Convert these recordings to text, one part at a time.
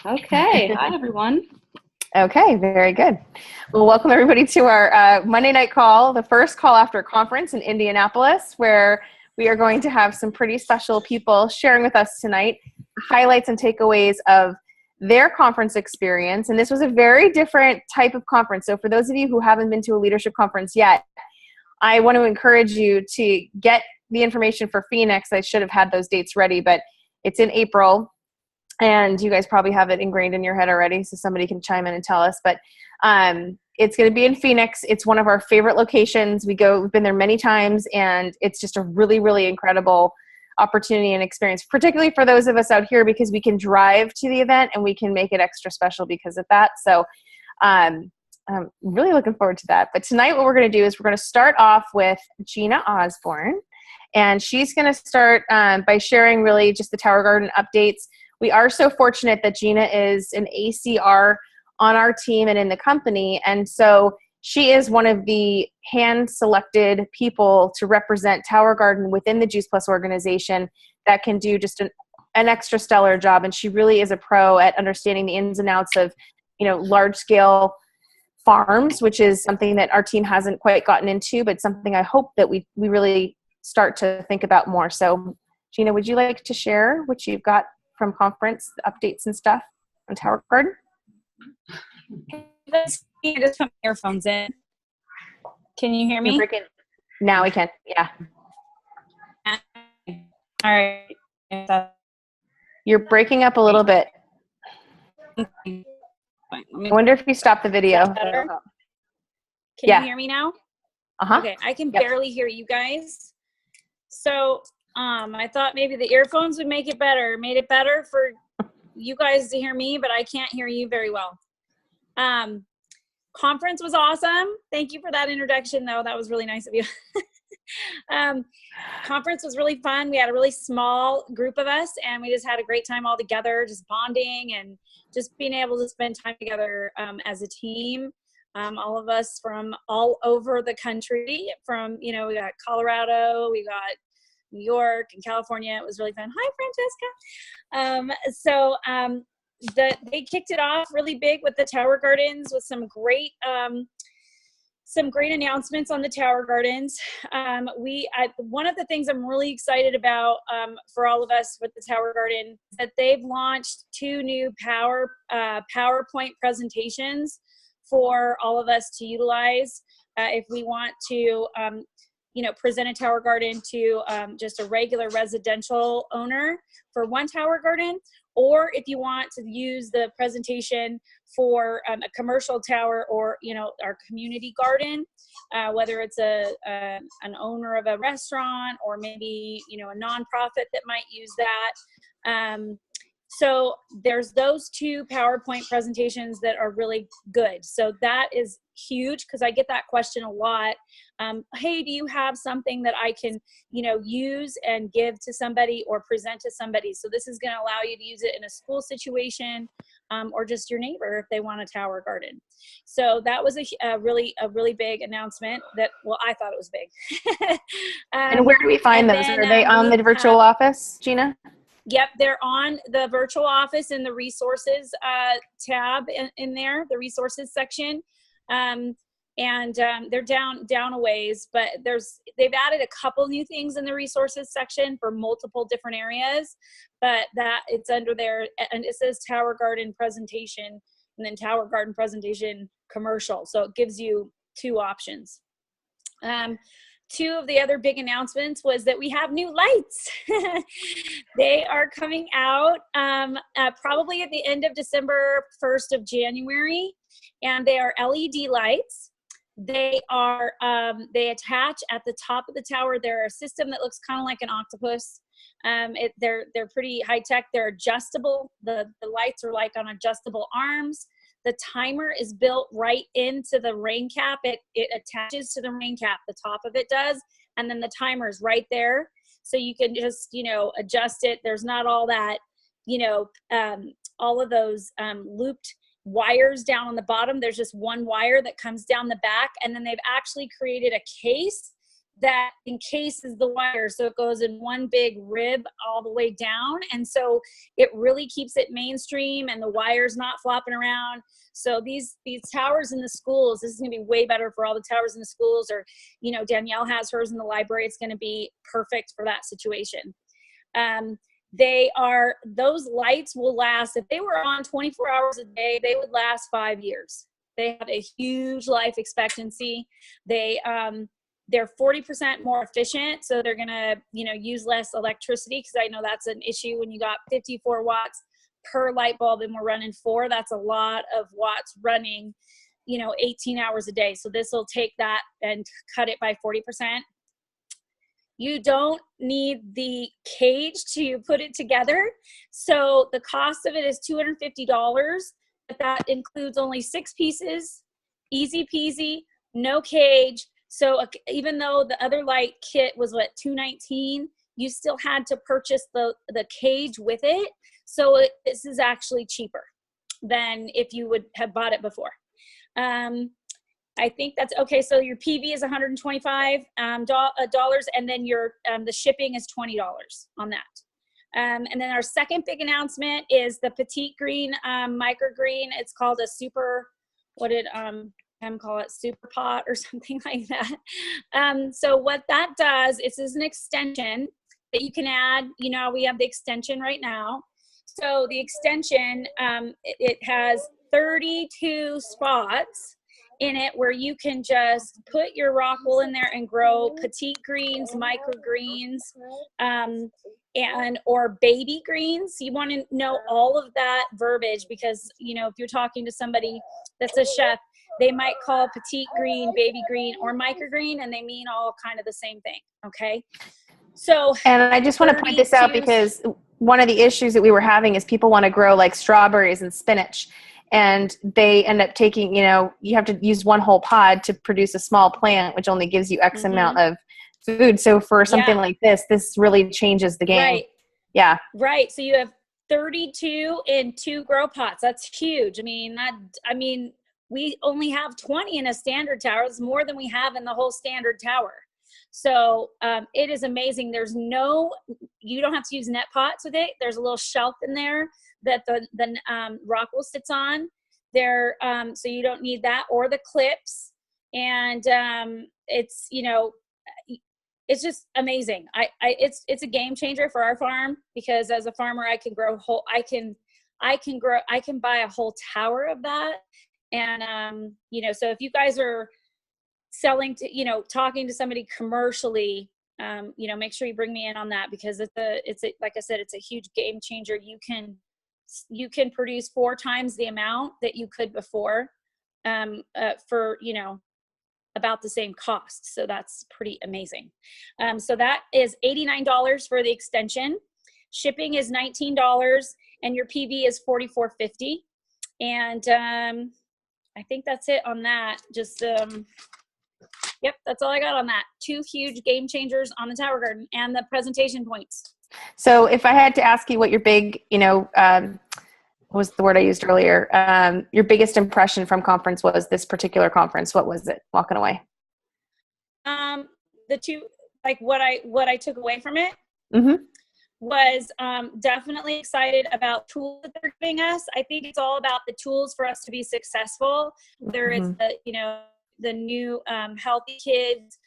Okay. Hi, everyone. Okay, very good. Well, welcome everybody to our Monday night call, the first call after a conference in Indianapolis, where we are going to have some pretty special people sharing with us tonight highlights and takeaways of their conference experience. And this was a very different type of conference. So for those of you who haven't been to a leadership conference yet, I want to encourage you to get the information for Phoenix. I should have had those dates ready, but it's in April. And you guys probably have it ingrained in your head already, so somebody can chime in and tell us. But it's going to be in Phoenix. It's one of our favorite locations. We've been there many times, and it's just a really, really incredible opportunity and experience, particularly for those of us out here, because we can drive to the event and we can make it extra special because of that. So I'm really looking forward to that. But tonight what we're going to do is we're going to start off with Gina Osborne, and she's going to start by sharing really just the Tower Garden updates. We are so fortunate that Gina is an ACR on our team and in the company. And so she is one of the hand-selected people to represent Tower Garden within the Juice Plus organization that can do just an extra stellar job. And she really is a pro at understanding the ins and outs of, large-scale farms, which is something that our team hasn't quite gotten into, but something I hope that we really start to think about more. So Gina, would you like to share what you've got from conference updates and stuff on Tower Garden? Just put my earphones in. Can you hear me? Now we can. Yeah. All right. You're breaking up a little bit. I wonder if you stop the video. Can Yeah. you hear me now? Uh-huh. Okay. I can barely hear you guys. So I thought maybe the earphones would make it better. Made it better for you guys to hear me, but I can't hear you very well. Conference was awesome. Thank you for that introduction, though. That was really nice of you. Conference was really fun. We had a really small group of us, and we just had a great time all together, just bonding and just being able to spend time together as a team. All of us from all over the country, from, we got Colorado, we got New York and California. It was really fun. Hi, Francesca. They kicked it off really big with the Tower Gardens with some great announcements on the Tower Gardens. One of the things I'm really excited about for all of us with the Tower Garden is that they've launched 2 new PowerPoint presentations for all of us to utilize if we want to present a Tower Garden to just a regular residential owner for one Tower Garden, or if you want to use the presentation for a commercial tower or, our community garden, whether it's an owner of a restaurant or maybe, a nonprofit that might use that. So there's those 2 PowerPoint presentations that are really good. So that is huge because I get that question a lot. Hey, do you have something that I can, use and give to somebody or present to somebody? So this is going to allow you to use it in a school situation or just your neighbor if they want a Tower Garden. So that was a really big announcement that, I thought it was big. And where do we find those? Are they on the virtual office, Gina? Yep, they're on the virtual office in the resources tab in there, the resources section. They're down a ways, but they've added a couple new things in the resources section for multiple different areas, but that it's under there, and it says Tower Garden presentation and then Tower Garden presentation commercial. So it gives you 2 options. 2 of the other big announcements was that we have new lights. They are coming out probably at the end of December, 1st of January, and they are LED lights. They are they attach at the top of the tower. They're a system that looks kind of like an octopus. They're pretty high tech. They're adjustable. The lights are like on adjustable arms. The timer is built right into the rain cap. It attaches to the rain cap, the top of it does, and then the timer is right there. So you can just, adjust it. There's not all that, all of those looped wires down on the bottom. There's just one wire that comes down the back, and then they've actually created a case that encases the wire. So it goes in one big rib all the way down. And so it really keeps it mainstream and the wire's not flopping around. So these towers in the schools, this is gonna be way better for all the towers in the schools, or, you know, Danielle has hers in the library. It's gonna be perfect for that situation. Those lights will last, if they were on 24 hours a day, they would last 5 years. They have a huge life expectancy. They're 40% more efficient, so they're gonna, you know, use less electricity, because I know that's an issue when you got 54 watts per light bulb and we're running 4. That's a lot of watts running, you know, 18 hours a day. So this will take that and cut it by 40%. You don't need the cage to put it together. So the cost of it is $250, but that includes only 6 pieces, easy peasy, no cage. So even though the other light kit was what, $219, you still had to purchase the cage with it. So this is actually cheaper than if you would have bought it before. I think that's okay. So your PV is $125 dollars, and then your the shipping is $20 on that. And then our second big announcement is the Petite Green microgreen. It's called a super, what did call it, super pot or something like that. So what that does, it's an extension that you can add. You know, we have the extension right now. So the extension, it has 32 spots in it where you can just put your rock wool in there and grow petite greens, microgreens, and or baby greens. You want to know all of that verbiage, because, you know, if you're talking to somebody that's a chef, they might call petite green, baby green, or microgreen, and they mean all kind of the same thing. Okay. So, and I just want to point this out, because one of the issues that we were having is people want to grow like strawberries and spinach, and they end up taking, you know, you have to use one whole pod to produce a small plant, which only gives you X amount of food. So for something like this really changes the game. Right. Yeah. Right. So you have 32 in 2 grow pots. That's huge. I mean, we only have 20 in a standard tower. It's more than we have in the whole standard tower. So it is amazing. You don't have to use net pots with it. There's a little shelf in there that the rock wool sits on there. So you don't need that or the clips. And it's, you know, it's just amazing. It's a game changer for our farm, because as a farmer, I can buy a whole tower of that. And, you know, so if you guys are selling to, you know, talking to somebody commercially, you know, make sure you bring me in on that, because it's like I said, it's a huge game changer. You can produce 4 times the amount that you could before, for, you know, about the same cost. So that's pretty amazing. So that is $89 for the extension. Shipping is $19, and your PV is $44.50. And I think that's it on that. Just yep, that's all I got on that. 2 huge game changers on the Tower Garden and the presentation points. So if I had to ask you what your big, you know, what was the word I used earlier? Your biggest impression from conference was this particular conference. What was it walking away? The 2, like what I took away from it was definitely excited about tools that they're giving us. I think it's all about the tools for us to be successful. Whether it's the, you know, the new Healthy Kids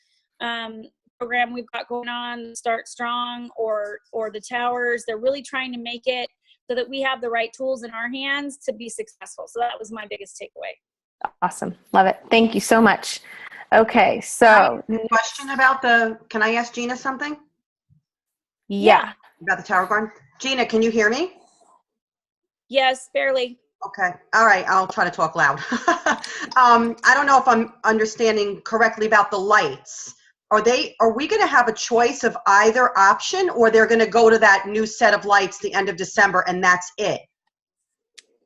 program we've got going on, Start Strong, or the towers. They're really trying to make it so that we have the right tools in our hands to be successful. So that was my biggest takeaway. Awesome. Love it. Thank you so much. Okay. So question about can I ask Gina something? Yeah. About the Tower Garden? Gina, can you hear me? Yes, barely. Okay. All right. I'll try to talk loud. I don't know if I'm understanding correctly about the lights. Are we going to have a choice of either option, or they're going to go to that new set of lights the end of December and that's it?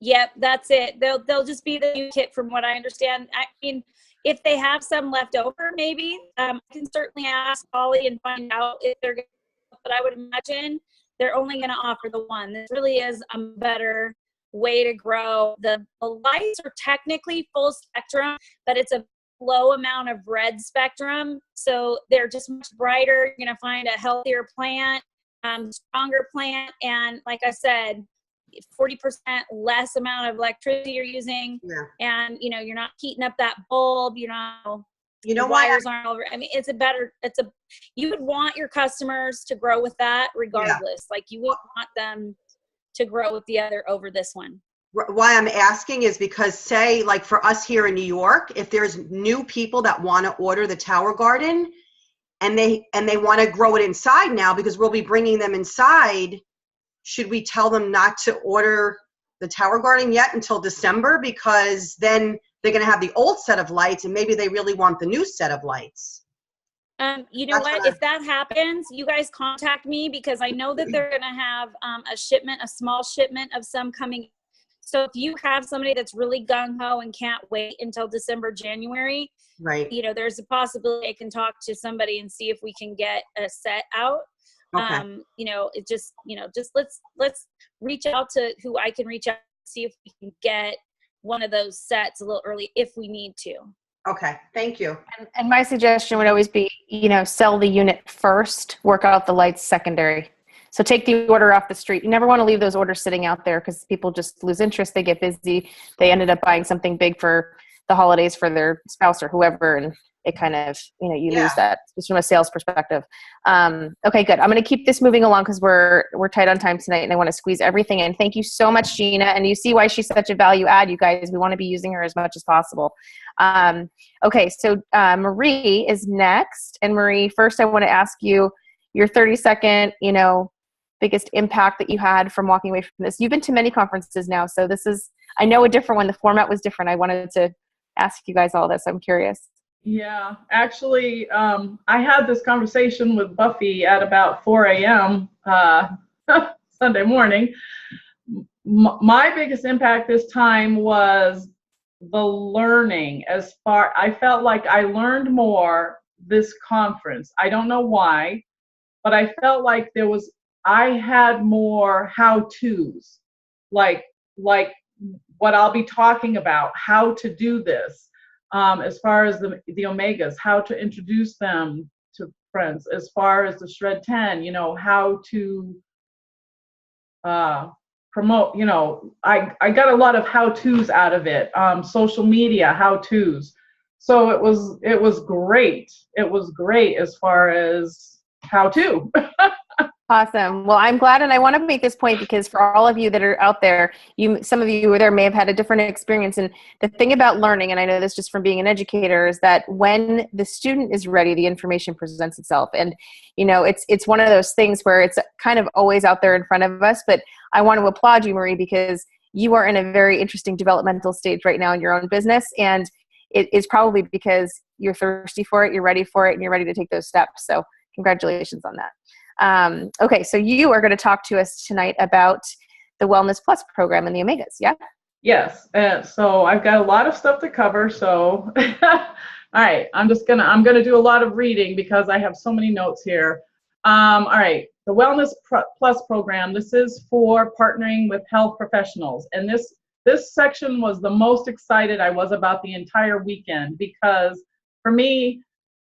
Yep, that's it. They'll just be the new kit from what I understand. I mean, if they have some left over, maybe I can certainly ask Holly and find out if they're going to, but I would imagine they're only going to offer the one. This really is a better way to grow. The lights are technically full spectrum, but it's a low amount of red spectrum. So they're just much brighter. You're going to find a healthier plant, stronger plant. And like I said, 40% less amount of electricity you're using. Yeah. And, you know, you're not heating up that bulb, you know why wires aren't over. I mean, you would want your customers to grow with that regardless. Like you would want them to grow with the other over this one. Why I'm asking is because, say, like for us here in New York, if there's new people that want to order the Tower Garden and they want to grow it inside now because we'll be bringing them inside, should we tell them not to order the Tower Garden yet until December? Because then they're going to have the old set of lights and maybe they really want the new set of lights. You know what? If that happens, you guys contact me because I know that they're going to have a small shipment of some coming. So if you have somebody that's really gung-ho and can't wait until December, January, right? You know, there's a possibility I can talk to somebody and see if we can get a set out. Okay. You know, just let's reach out to who I can reach out to see if we can get one of those sets a little early if we need to. Okay, thank you. And my suggestion would always be, you know, sell the unit first, work out the lights secondary. So take the order off the street. You never want to leave those orders sitting out there because people just lose interest. They get busy. They ended up buying something big for the holidays for their spouse or whoever, and it kind of, you know, you lose that just from a sales perspective. Okay, good. I'm going to keep this moving along because we're tight on time tonight, and I want to squeeze everything in. Thank you so much, Gina. And you see why she's such a value add, you guys. We want to be using her as much as possible. Okay, so Marie is next. And Marie, first I want to ask you your 30-second, you know, biggest impact that you had from walking away from this. You've been to many conferences now, so this is, I know, a different one. The format was different. I wanted to ask you guys all this. I'm curious. Yeah, actually, I had this conversation with Buffy at about 4 a.m. Sunday morning. My biggest impact this time was the learning. I felt like I learned more this conference. I don't know why, but I felt like I had more how-tos, like what I'll be talking about, how to do this, as far as the omegas, how to introduce them to friends, as far as the Shred 10, you know, how to promote, you know, I got a lot of how-tos out of it, social media how-tos. So it was great. It was great as far as how to. Awesome. Well, I'm glad, and I want to make this point because for all of you that are out there, some of you who are there may have had a different experience. And the thing about learning, and I know this just from being an educator, is that when the student is ready, the information presents itself. And, you know, it's one of those things where it's kind of always out there in front of us. But I want to applaud you, Marie, because you are in a very interesting developmental stage right now in your own business. And it is probably because you're thirsty for it, you're ready for it, and you're ready to take those steps. So congratulations on that. Okay, so you are going to talk to us tonight about the Wellness Plus program and the omegas, yeah? Yes. So I've got a lot of stuff to cover. So, all right, I'm gonna do a lot of reading because I have so many notes here. All right, the Wellness Plus program. This is for partnering with health professionals, and this section was the most excited I was about the entire weekend because for me,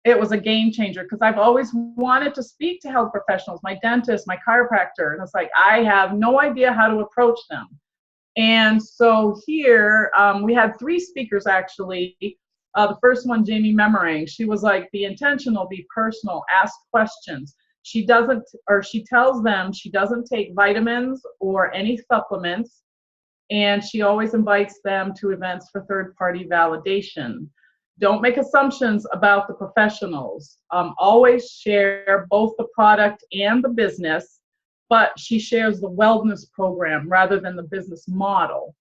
it was a game changer because I've always wanted to speak to health professionals, my dentist, my chiropractor, and it's like I have no idea how to approach them. And so here we had 3 speakers actually. The first one, Jamie Memorang, she was like, be intentional, be personal, ask questions. She tells them she doesn't take vitamins or any supplements, and she always invites them to events for third-party validation. Don't make assumptions about the professionals. Always share both the product and the business, but she shares the wellness program rather than the business model.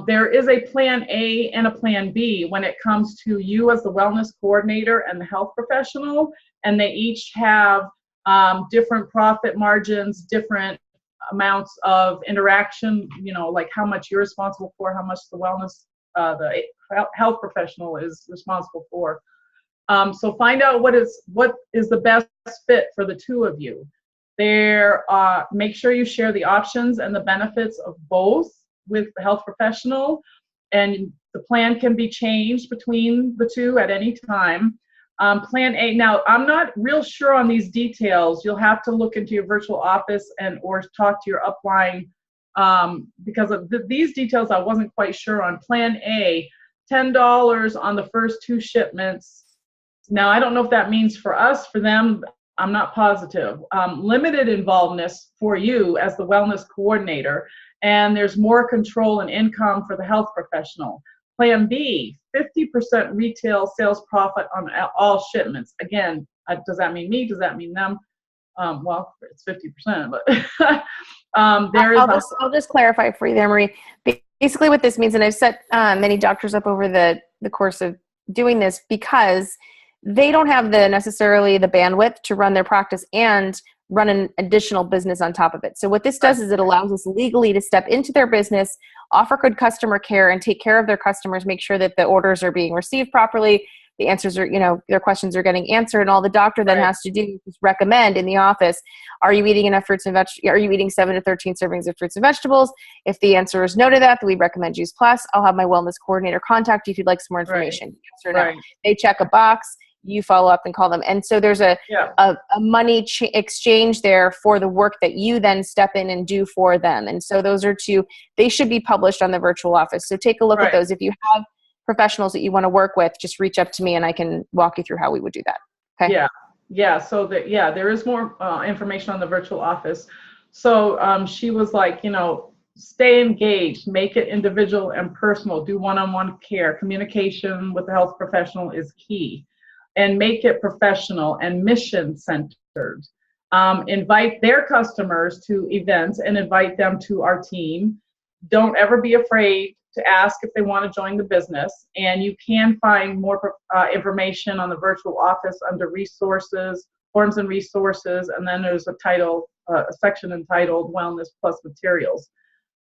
There is a plan A and a plan B when it comes to you as the wellness coordinator and the health professional, and they each have different profit margins, different amounts of interaction, you know, like how much you're responsible for, how much the wellness the health professional is responsible for. So find out what is the best fit for the two of you. Make sure you share the options and the benefits of both with the health professional. and the plan can be changed between the two at any time. Plan A, now I'm not real sure on these details. You'll have to look into your virtual office or talk to your upline, because of these details I wasn't quite sure on. Plan A, $10 on the first 2 shipments. Now, I don't know if that means for us, for them, I'm not positive. Limited involvedness for you as the wellness coordinator, and there's more control and income for the health professional. Plan B, 50% retail sales profit on all shipments. Again, does that mean me? Does that mean them? Well, it's 50%, but I'll just clarify for you there, Marie. Basically what this means, and I've set many doctors up over the course of doing this, because they don't have necessarily the bandwidth to run their practice and run an additional business on top of it. So what this does is it allows us legally to step into their business, offer good customer care, and take care of their customers, make sure that the orders are being received properly, the answers are, their questions are getting answered, and all the doctor then has to do is recommend in the office, are you eating enough fruits and vegetables? Are you eating 7 to 13 servings of fruits and vegetables? If the answer is no to that, then we recommend Juice Plus. I'll have my wellness coordinator contact you if you'd like some more information. Yes or no. They check a box. You follow up and call them. And so there's a money exchange there for the work that you then step in and do for them. And so those are they should be published on the virtual office. So take a look at those. If you have professionals that you want to work with, just reach up to me and I can walk you through how we would do that. Okay. Yeah. So there is more information on the virtual office. So she was like, stay engaged, make it individual and personal, do one-on-one care. Communication with the health professional is key. And make it professional and mission-centered. Invite their customers to events and invite them to our team. Don't ever be afraid to ask if they want to join the business. And you can find more information on the virtual office under resources, forms and resources, and then there's a section entitled Wellness Plus Materials.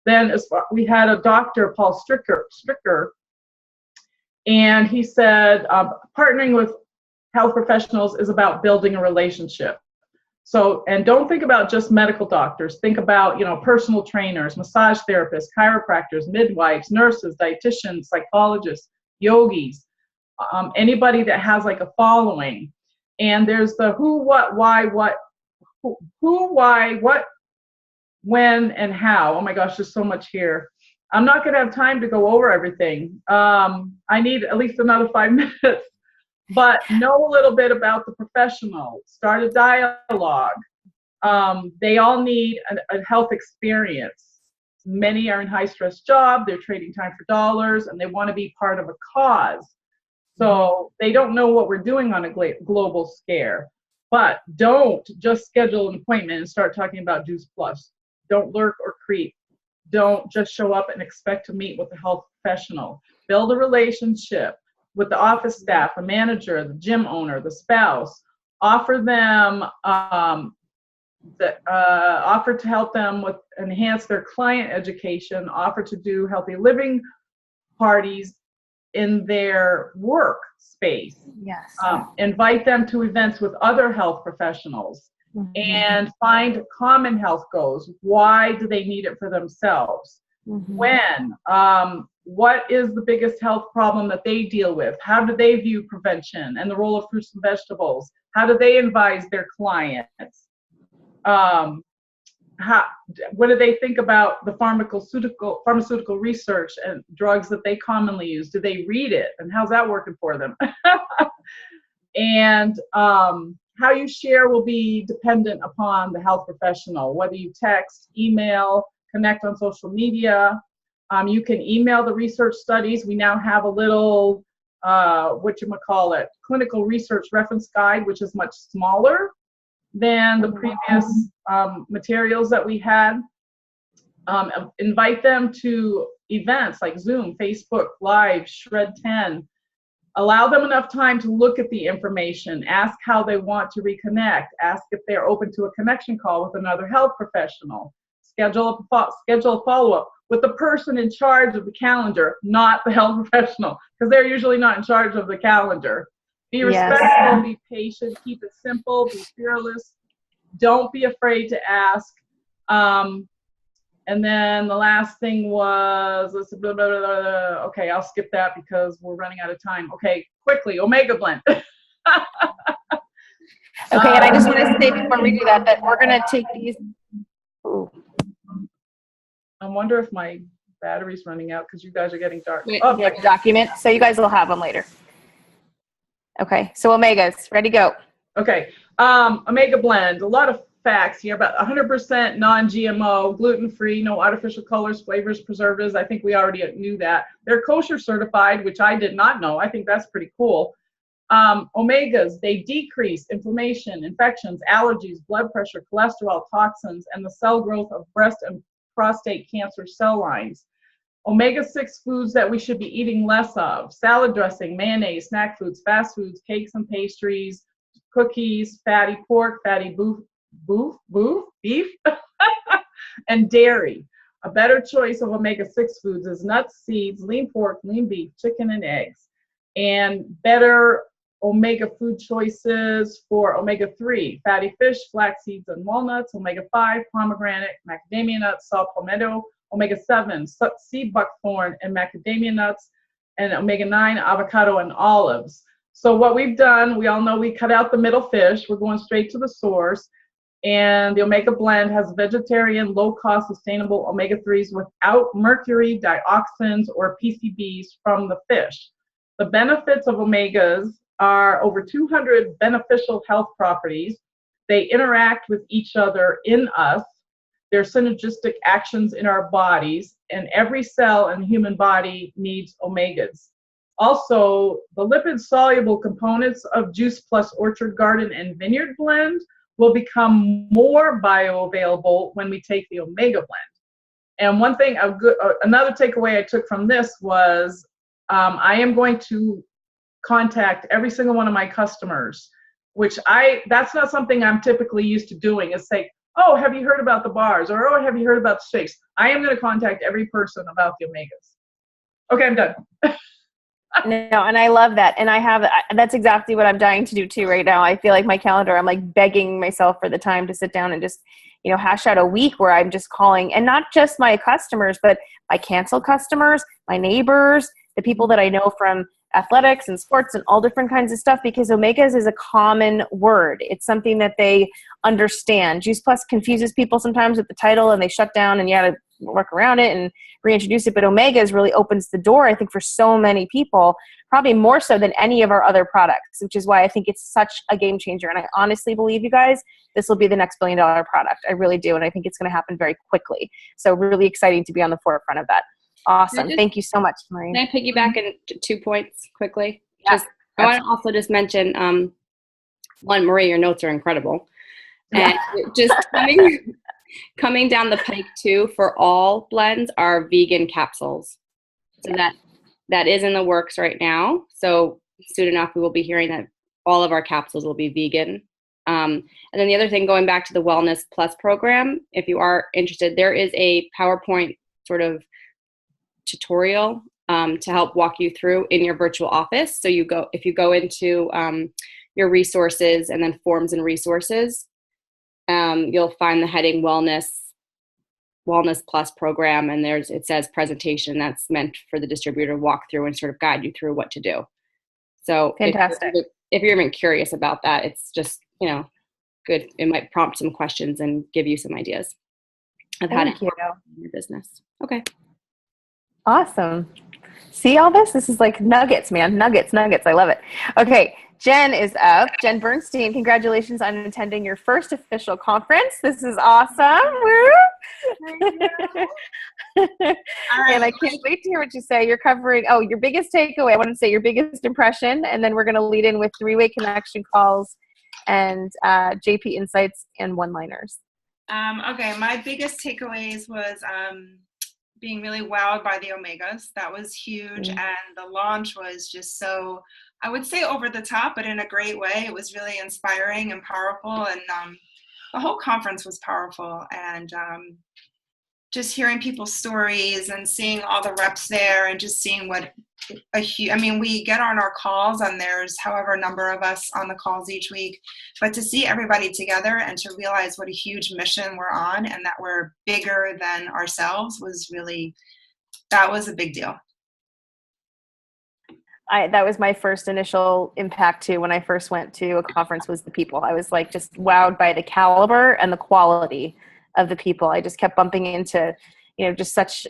Then we had a Dr. Paul Stricker, and he said partnering with health professionals is about building a relationship. So, and don't think about just medical doctors. Think about, personal trainers, massage therapists, chiropractors, midwives, nurses, dietitians, psychologists, yogis, anybody that has like a following. And there's the who, what, why, what, when, and how. Oh my gosh, there's so much here. I'm not going to have time to go over everything. I need at least another 5 minutes. But know a little bit about the professional. Start a dialogue. They all need a health experience. Many are in high-stress job. They're trading time for dollars, and they want to be part of a cause. So they don't know what we're doing on a global scale. But don't just schedule an appointment and start talking about Juice Plus. Don't lurk or creep. Don't just show up and expect to meet with a health professional. Build a relationship with the office staff, the manager, the gym owner, the spouse. Offer them offer to help them with enhance their client education. Offer to do healthy living parties in their work space. Yes. Invite them to events with other health professionals, and find common health goals. Why do they need it for themselves? When? What is the biggest health problem that they deal with? How do they view prevention and the role of fruits and vegetables? How do they advise their clients? What do they think about the pharmaceutical research and drugs that they commonly use? Do they read it? And how's that working for them? And how you share will be dependent upon the health professional, whether you text, email, connect on social media. You can email the research studies. We now have a little, clinical research reference guide, which is much smaller than the previous materials that we had. Invite them to events like Zoom, Facebook Live, Shred 10. Allow them enough time to look at the information, ask how they want to reconnect, ask if they're open to a connection call with another health professional. Schedule a follow-up with the person in charge of the calendar, not the health professional, because they're usually not in charge of the calendar. Be respectful, be patient, keep it simple, be fearless. Don't be afraid to ask. And then the last thing was, let's blah, blah, blah, blah. Okay, I'll skip that because we're running out of time. Okay, quickly, Omega Blend. Okay, and I just want to say before we do that, that we're going to take these. Ooh. I wonder if my battery's running out because you guys are getting dark. Oh, yeah, document. So you guys will have them later. Okay, so Omegas, ready, go. Okay, Omega Blend, a lot of facts here, about 100% non-GMO, gluten-free, no artificial colors, flavors, preservatives. I think we already knew that. They're kosher certified, which I did not know. I think that's pretty cool. Omegas, they decrease inflammation, infections, allergies, blood pressure, cholesterol, toxins, and the cell growth of breast and prostate cancer cell lines. Omega-6 foods that we should be eating less of: salad dressing, mayonnaise, snack foods, fast foods, cakes and pastries, cookies, fatty pork, fatty beef, and dairy. A better choice of omega-6 foods is nuts, seeds, lean pork, lean beef, chicken, and eggs. And better omega food choices for omega-3, fatty fish, flax seeds, and walnuts. Omega-5, pomegranate, macadamia nuts, saw palmetto. Omega-7, sea buckthorn and macadamia nuts. And omega-9, avocado and olives. So what we've done, we all know we cut out the middle fish. We're going straight to the source. And the Omega Blend has vegetarian, low-cost, sustainable omega-3s without mercury, dioxins, or PCBs from the fish. The benefits of omegas are over 200 beneficial health properties. They interact with each other in us. They're synergistic actions in our bodies, and every cell in the human body needs omegas. Also, the lipid-soluble components of Juice Plus Orchard Garden and Vineyard Blend will become more bioavailable when we take the Omega Blend. And one thing, another takeaway I took from this was I am going to contact every single one of my customers, that's not something I'm typically used to doing, is say, oh, have you heard about the bars? Or, oh, have you heard about the shakes? I am going to contact every person about the omegas. Okay, I'm done. No, and I love that. And that's exactly what I'm dying to do too right now. I feel like my calendar, I'm like begging myself for the time to sit down and just, hash out a week where I'm just calling, and not just my customers, but my canceled customers, my neighbors, the people that I know from athletics and sports and all different kinds of stuff, because omegas is a common word. It's something that they understand. Juice Plus confuses people sometimes with the title, and they shut down, and you got to work around it and reintroduce it. But omegas really opens the door, I think, for so many people, probably more so than any of our other products, which is why I think it's such a game changer. And I honestly believe, you guys, this will be the next billion-dollar product. I really do. And I think it's going to happen very quickly. So really exciting to be on the forefront of that. Awesome. Thank you so much, Maureen. Can I piggyback in 2 points quickly? Yeah, I want to also just mention, one, Marie, your notes are incredible. And just coming down the pike too, for all blends, are vegan capsules. So that is in the works right now. So soon enough, we will be hearing that all of our capsules will be vegan. And then the other thing, going back to the Wellness Plus program, if you are interested, there is a PowerPoint sort of tutorial to help walk you through in your virtual office. So if you go into your resources and then forms and resources, you'll find the heading Wellness Plus program, and it says presentation. That's meant for the distributor to walk through and sort of guide you through what to do. So fantastic. If you're even curious about that, it's just, good. It might prompt some questions and give you some ideas of how to do your business. Okay. Awesome. See all this? This is like nuggets, man. Nuggets. I love it. Okay. Jen is up. Jen Bernstein, congratulations on attending your first official conference. This is awesome. Woo! And I can't wait to hear what you say. You're covering, your biggest takeaway. I want to say your biggest impression, and then we're going to lead in with three-way connection calls and JP insights and one-liners. Okay, my biggest takeaways was being really wowed by the omegas. That was huge. And the launch was just so, I would say, over the top, but in a great way. It was really inspiring and powerful. And the whole conference was powerful. And just hearing people's stories and seeing all the reps there and just seeing what I mean, we get on our calls and there's however number of us on the calls each week, but to see everybody together and to realize what a huge mission we're on and that we're bigger than ourselves that was a big deal. That was my first initial impact too. When I first went to a conference, was the people. I was like just wowed by the caliber and the quality of the people. I just kept bumping into, just such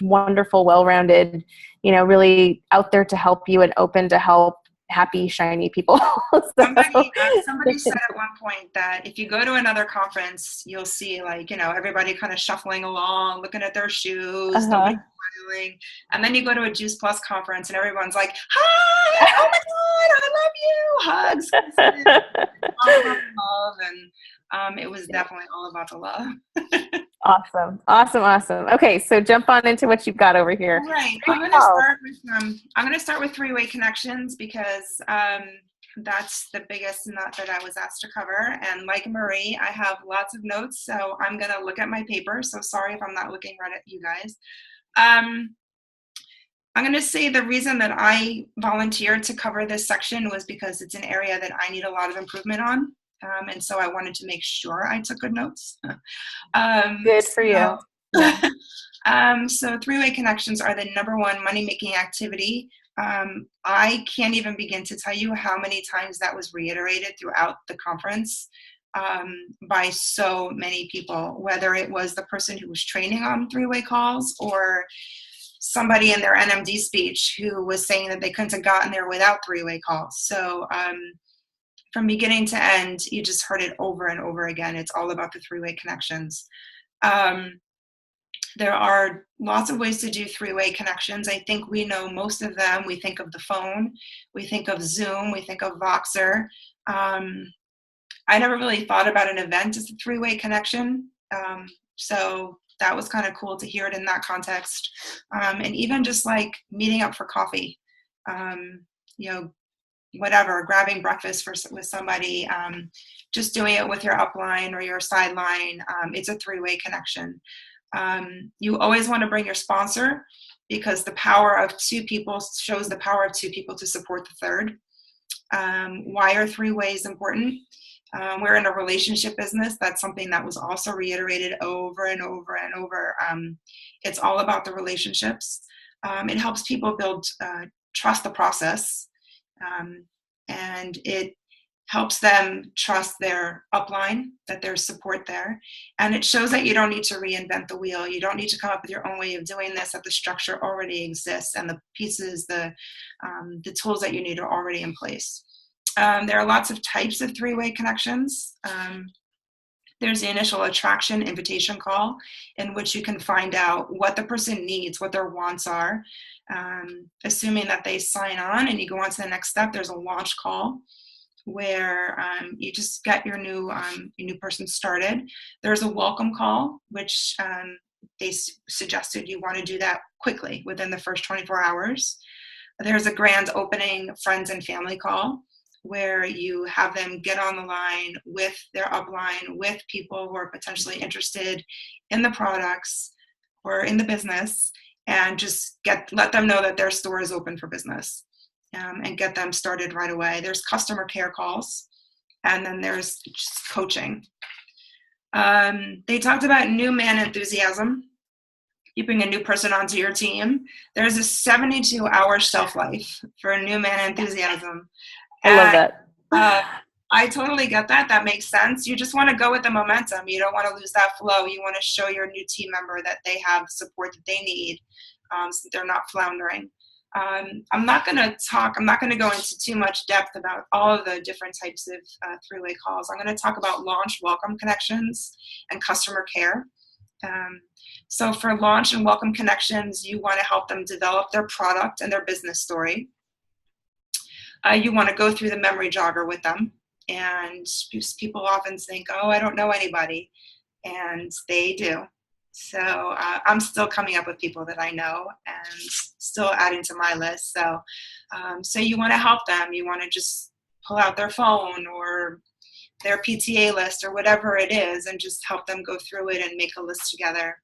wonderful, well-rounded, really out there to help you and open to help, happy, shiny people. Somebody said at one point that if you go to another conference, you'll see everybody kind of shuffling along, looking at their shoes, nobody smiling. And then you go to a Juice Plus conference and everyone's like, hi, oh my God, I love you, hugs. All about love. And it was definitely all about the love. Awesome. Okay, so jump on into what you've got over here. Right. I'm going to start with three-way connections because that's the biggest nut that I was asked to cover. And like Marie, I have lots of notes, so I'm going to look at my paper. So sorry if I'm not looking right at you guys. I'm going to say the reason that I volunteered to cover this section was because it's an area that I need a lot of improvement on. And so I wanted to make sure I took good notes. Good for you. So three-way connections are the number one money-making activity. I can't even begin to tell you how many times that was reiterated throughout the conference by so many people, whether it was the person who was training on three-way calls or somebody in their NMD speech who was saying that they couldn't have gotten there without three-way calls. So from beginning to end, you just heard it over and over again. It's all about the three-way connections. There are lots of ways to do three-way connections. I think we know most of them. We think of the phone. We think of Zoom. We think of Voxer. I never really thought about an event as a three-way connection. So that was kind of cool to hear it in that context. And even just like meeting up for coffee, whatever, grabbing breakfast with somebody, just doing it with your upline or your sideline. It's a three-way connection. You always want to bring your sponsor because the power of two people shows the power of two people to support the third. Why are three ways important? We're in a relationship business. That's something that was also reiterated over and over and over. It's all about the relationships. It helps people trust the process. And it helps them trust their upline, that there's support there. And it shows that you don't need to reinvent the wheel. You don't need to come up with your own way of doing this, that the structure already exists and the pieces, the tools that you need are already in place. There are lots of types of three-way connections. There's the initial attraction invitation call in which you can find out what the person needs, what their wants are. Assuming that they sign on and you go on to the next step, there's a launch call where you just get your new person started. There's a welcome call, which they suggested you want to do that quickly within the first 24 hours. There's a grand opening friends and family call where you have them get on the line with their upline, with people who are potentially interested in the products or in the business, and just let them know that their store is open for business, and get them started right away. There's customer care calls, and then there's just coaching. They talked about new man enthusiasm. You bring a new person onto your team. There's a 72-hour shelf life for a new man enthusiasm. I love that. I totally get that. That makes sense. You just want to go with the momentum. You don't want to lose that flow. You want to show your new team member that they have support that they need, so they're not floundering. I'm not going to go into too much depth about all of the different types of three-way calls. I'm going to talk about launch, welcome connections, and customer care. So for launch and welcome connections, you want to help them develop their product and their business story. You want to go through the memory jogger with them. And people often think, oh, I don't know anybody. And they do. So I'm still coming up with people that I know and still adding to my list. So you want to help them. You want to just pull out their phone or their PTA list or whatever it is and just help them go through it and make a list together.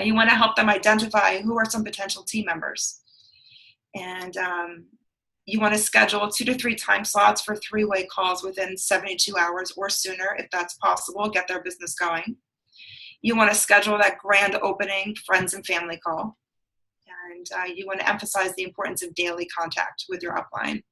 You want to help them identify who are some potential team members. And you want to schedule 2 to 3 time slots for 3-way calls within 72 hours or sooner, if that's possible, get their business going. You want to schedule that grand opening friends and family call. And you want to emphasize the importance of daily contact with your upline.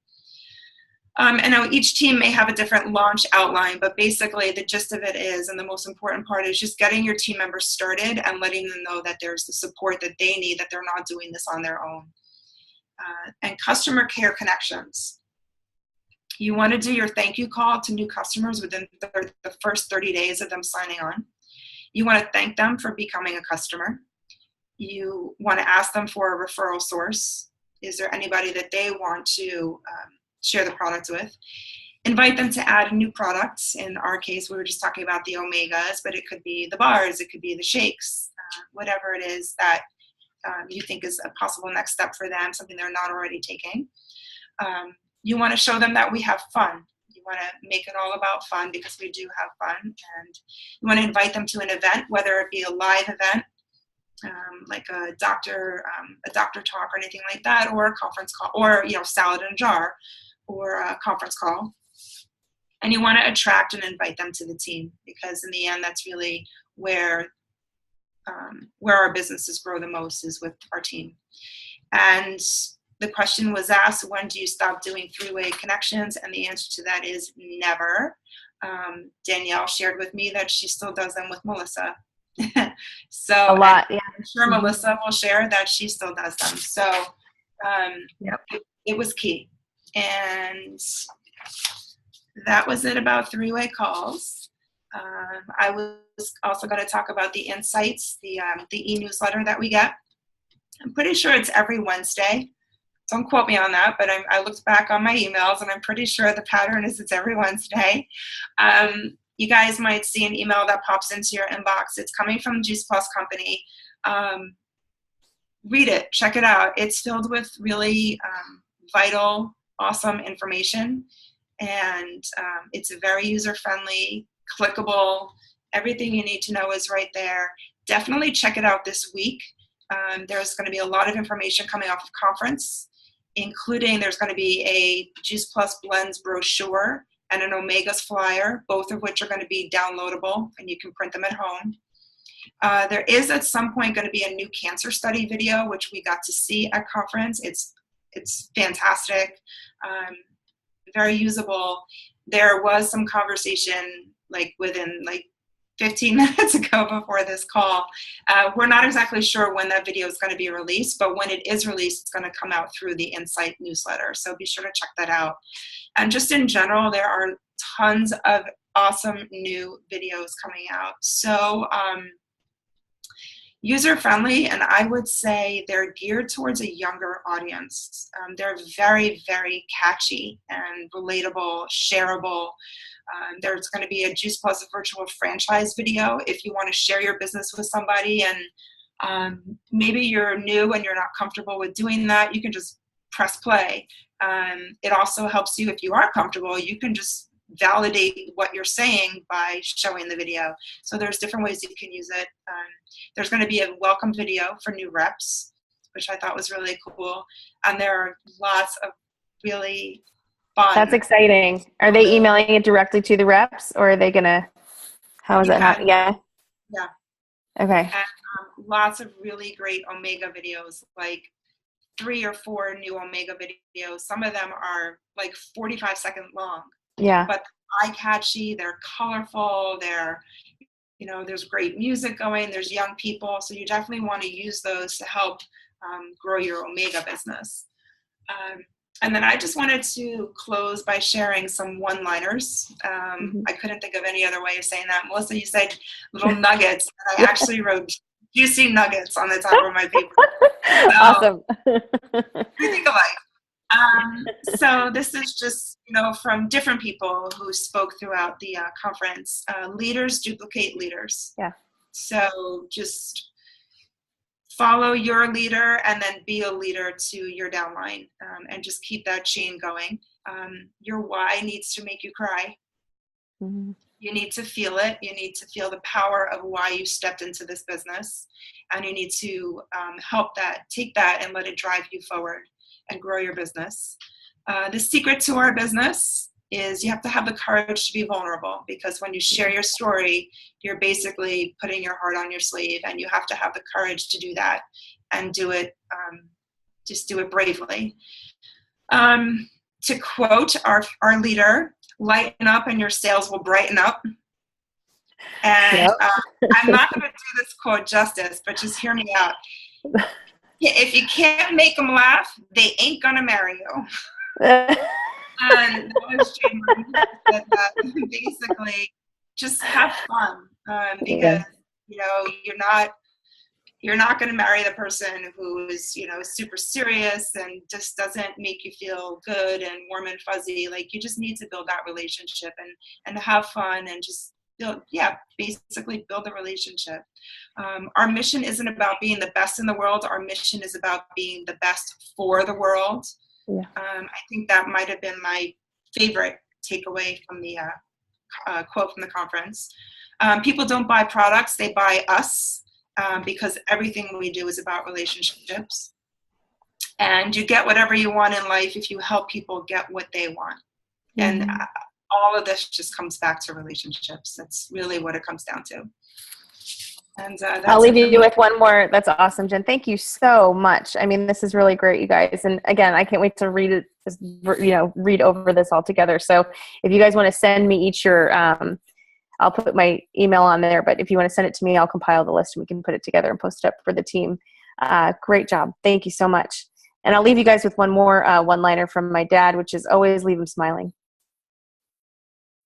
And now each team may have a different launch outline, but basically the gist of it is, and the most important part is just getting your team members started and letting them know that there's the support that they need, that they're not doing this on their own. And customer care connections. You want to do your thank you call to new customers within the first 30 days of them signing on. You want to thank them for becoming a customer. You want to ask them for a referral source. Is there anybody that they want to share the product with? Invite them to add new products. In our case, we were just talking about the omegas, but it could be the bars, it could be the shakes, whatever it is that you think is a possible next step for them, something they're not already taking. You want to show them that we have fun. You want to make it all about fun, because we do have fun. And you want to invite them to an event, whether it be a live event, like a doctor talk or anything like that, or a conference call, or salad in a jar, or a conference call. And you want to attract and invite them to the team, because in the end, that's really where our businesses grow the most, is with our team. And the question was asked, when do you stop doing 3-way connections? And the answer to that is never. Danielle shared with me that she still does them with Melissa. So a lot, yeah. I'm sure Melissa will share that she still does them. So yep. it was key. And that was it about 3-way calls. I was also going to talk about the insights, the e-newsletter that we get. I'm pretty sure it's every Wednesday. Don't quote me on that, but I looked back on my emails, and I'm pretty sure the pattern is it's every Wednesday. You guys might see an email that pops into your inbox. It's coming from Juice Plus Company. Read it, check it out. It's filled with really vital, awesome information, and it's very user-friendly, clickable. Everything you need to know is right there. Definitely check it out this week. There's going to be a lot of information coming off of conference, including there's going to be a Juice Plus Blends brochure and an Omegas flyer, both of which are going to be downloadable, and you can print them at home. There is at some point going to be a new cancer study video, which we got to see at conference. It's fantastic, very usable. There was some conversation within 15 minutes ago before this call. We're not exactly sure when that video is going to be released, but when it is released, it's going to come out through the Insight newsletter. So be sure to check that out. And just in general, there are tons of awesome new videos coming out. So user-friendly, and I would say they're geared towards a younger audience. They're very, very catchy and relatable, shareable. There's going to be a Juice Plus virtual franchise video if you want to share your business with somebody, and maybe you're new and you're not comfortable with doing that. You can just press play. It also helps you, if you are comfortable, you can just validate what you're saying by showing the video. So there's different ways you can use it. There's going to be a welcome video for new reps, which I thought was really cool. And there are lots of really fun. That's exciting. Are they emailing it directly to the reps, or are they going to, how is that happening? Yeah. Yeah. Okay. And lots of really great Omega videos, like 3 or 4 new Omega videos. Some of them are 45-second long. Yeah. But they're eye-catchy, they're colorful, there's great music going, there's young people, so you definitely want to use those to help grow your Omega business. And then I just wanted to close by sharing some one-liners. I couldn't think of any other way of saying that. Melissa, you said little nuggets, and I actually wrote juicy nuggets on the top of my paper. So, awesome. we think alike. So this is just, from different people who spoke throughout the conference. Leaders duplicate leaders. Yeah. So just follow your leader and then be a leader to your downline, and just keep that chain going. Your why needs to make you cry. Mm-hmm. You need to feel it. You need to feel the power of why you stepped into this business. And you need to take that and let it drive you forward and grow your business. The secret to our business is you have to have the courage to be vulnerable, because when you share your story, you're basically putting your heart on your sleeve, and you have to have the courage to do that and do it, just do it bravely. To quote our leader, lighten up and your sales will brighten up. And I'm not going to do this quote justice, but just hear me out. If you can't make them laugh, they ain't going to marry you. And that was Jane Martin who said that. Basically, just have fun, because you're not going to marry the person who is super serious and just doesn't make you feel good and warm and fuzzy. Like, you just need to build that relationship and have fun and just basically build a relationship. Our mission isn't about being the best in the world. Our mission is about being the best for the world. Yeah. I think that might have been my favorite takeaway from the quote from the conference. People don't buy products, they buy us, because everything we do is about relationships. And you get whatever you want in life if you help people get what they want. Mm-hmm. And all of this just comes back to relationships. That's really what it comes down to. And I'll leave you with one more. That's awesome, Jen. Thank you so much. I mean, this is really great, you guys. And again, I can't wait to read it, read over this all together. So if you guys want to send me each your, I'll put my email on there, but if you want to send it to me, I'll compile the list and we can put it together and post it up for the team. Great job. Thank you so much. And I'll leave you guys with one more one-liner from my dad, which is always leave them smiling.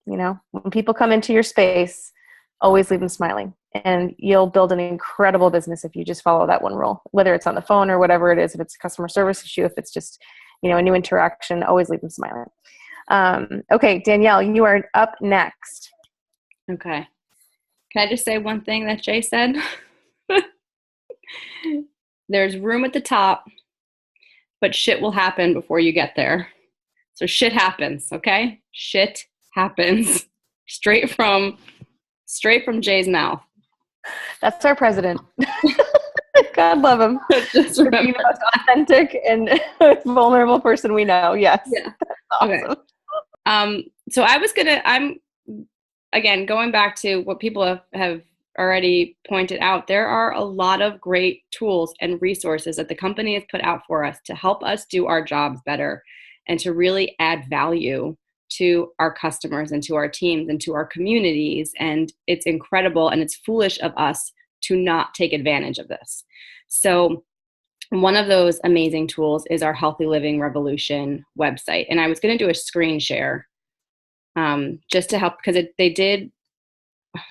When people come into your space, always leave them smiling. And you'll build an incredible business if you just follow that one rule, whether it's on the phone or whatever it is, if it's a customer service issue, if it's just, a new interaction, always leave them smiling. Okay, Danielle, you are up next. Okay. Can I just say one thing that Jay said? There's room at the top, but shit will happen before you get there. So shit happens, okay? Shit happens. Straight from Jay's mouth. That's our president. God love him. Just remember, the most authentic and vulnerable person we know. Yes. Yeah. Awesome. Okay. So I'm again going back to what people have already pointed out. There are a lot of great tools and resources that the company has put out for us to help us do our jobs better and to really add value to our customers and to our teams and to our communities. And it's incredible, and it's foolish of us to not take advantage of this. So one of those amazing tools is our Healthy Living Revolution website. And I was going to do a screen share just to help, because they did,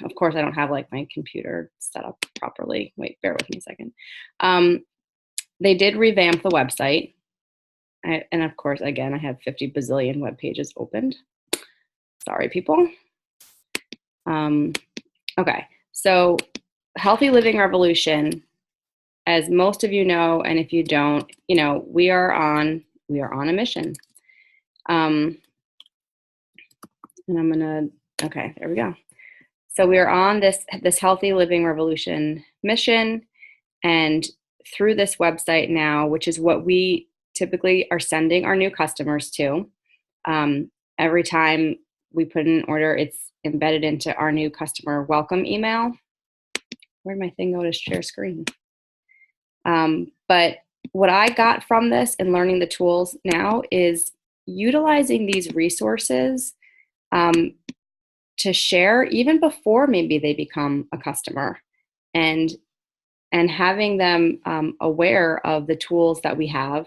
of course, I don't have like my computer set up properly. Wait, bear with me a second. They did revamp the website. And of course, again, I have 50 bazillion web pages opened. Sorry, people. Okay, so Healthy Living Revolution, as most of you know, and if you don't, we are on a mission. And okay, there we go. So we are on this Healthy Living Revolution mission, and through this website now, which is what we typically are sending our new customers to. Every time we put in an order, it's embedded into our new customer welcome email. Where'd my thing go to share screen? But what I got from this and learning the tools now is utilizing these resources to share even before maybe they become a customer, and having them aware of the tools that we have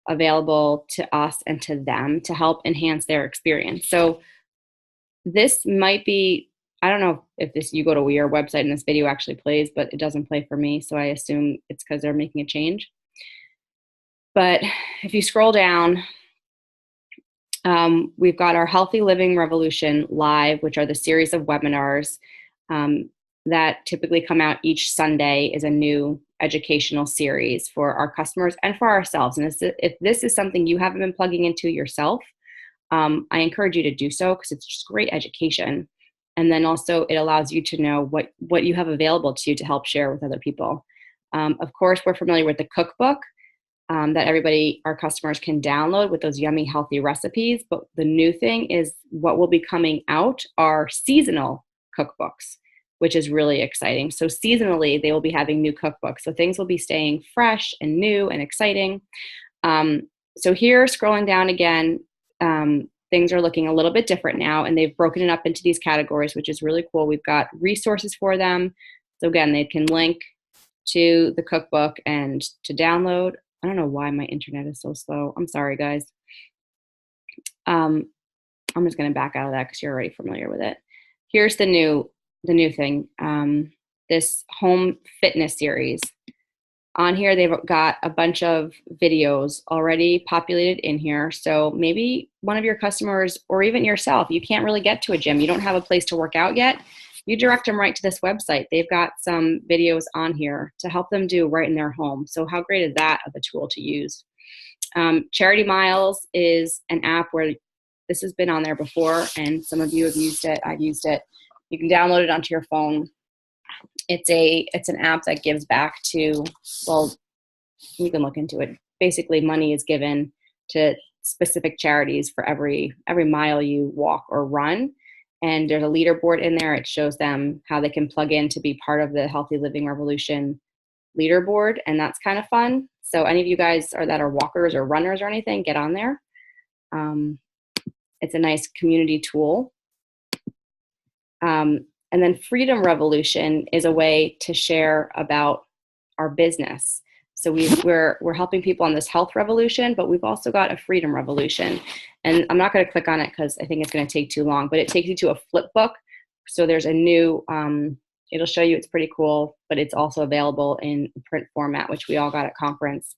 available to us and to them to help enhance their experience. So this might be, I don't know if you go to your website and this video actually plays, but it doesn't play for me. So I assume it's because they're making a change. But if you scroll down, we've got our Healthy Living Revolution Live, which are the series of webinars that typically come out each Sunday, is a new educational series for our customers and for ourselves. And if this is something you haven't been plugging into yourself, I encourage you to do so, because it's just great education. And then also it allows you to know what you have available to you to help share with other people. Of course, we're familiar with the cookbook that our customers can download with those yummy, healthy recipes. But the new thing is what will be coming out are seasonal cookbooks, which is really exciting. So seasonally, they will be having new cookbooks. So things will be staying fresh and new and exciting. So here, scrolling down again, things are looking a little bit different now, and they've broken it up into these categories, which is really cool. We've got resources for them. So again, they can link to the cookbook and to download. I don't know why my internet is so slow. I'm sorry, guys. I'm just going to back out of that because you're already familiar with it. Here's the new thing. This home fitness series. On here, they've got a bunch of videos already populated in here. So maybe one of your customers or even yourself, you can't really get to a gym. You don't have a place to work out yet. You direct them right to this website. They've got some videos on here to help them do right in their home. So how great is that of a tool to use? Charity Miles is an app where this has been on there before, and some of you have used it. I've used it. You can download it onto your phone. It's an app that gives back to, well, you can look into it. Basically, money is given to specific charities for every mile you walk or run. And there's a leaderboard in there. It shows them how they can plug in to be part of the Healthy Living Revolution leaderboard. And that's kind of fun. So any of you guys that are walkers or runners or anything, get on there. It's a nice community tool. And then Freedom Revolution is a way to share about our business. So we're helping people on this health revolution, but we've also got a freedom revolution. And I'm not going to click on it because I think it's going to take too long, but it takes you to a flip book. So there's a new, it'll show you, it's pretty cool, but it's also available in print format, which we all got at conference,